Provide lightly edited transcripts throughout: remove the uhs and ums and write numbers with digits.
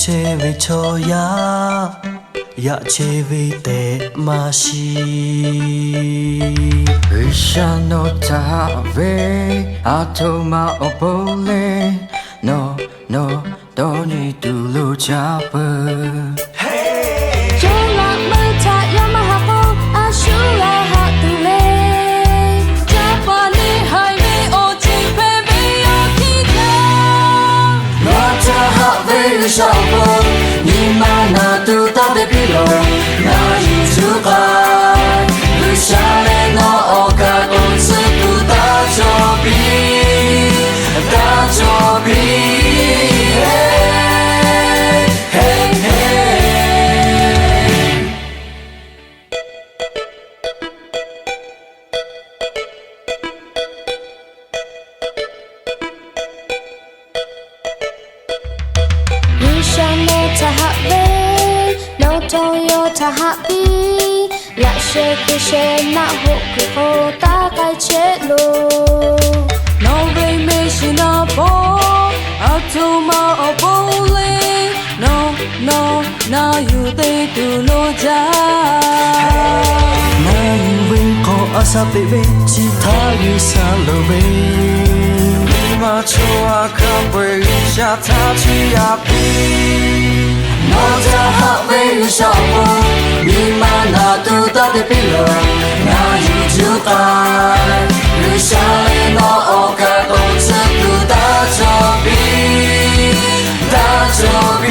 ချေဝေချောယာရချေဝေတဲ့မရှိ日上の旅あとまおぼれのどにどろちゃぶ小步，你们那都打的比罗，那一出海，留下来那我看公司都打作弊，打作弊，嘿嘿嘿。日上の茶杯のとよ茶杯ラシェクシェなほくほたかいチェロNo way meしなぼあとまおぼれNo na you they do no ja နိုင်ဝင်ခေါ်အစားပေးပေးချီထားရစားလို့ပဲ你嘛错啊看不下他去呀比我在好为了小步你嘛那都打的比罗那一出海留下来那我看公司都打作弊打作弊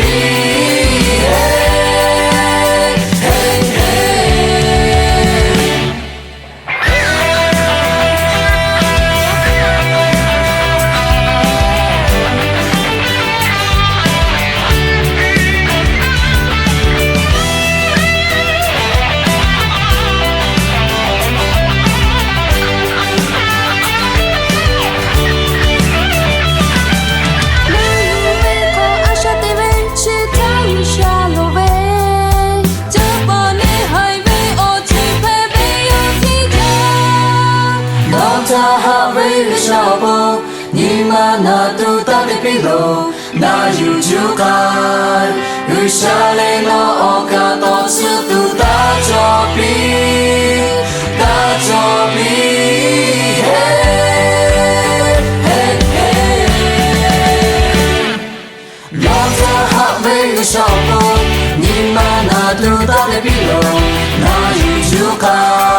小步，你们那都打的比罗，那有就该，留下来那我看到此都打作弊，打作弊，嘿嘿嘿。老子还没有小步，你们那都打的比罗，那有就该。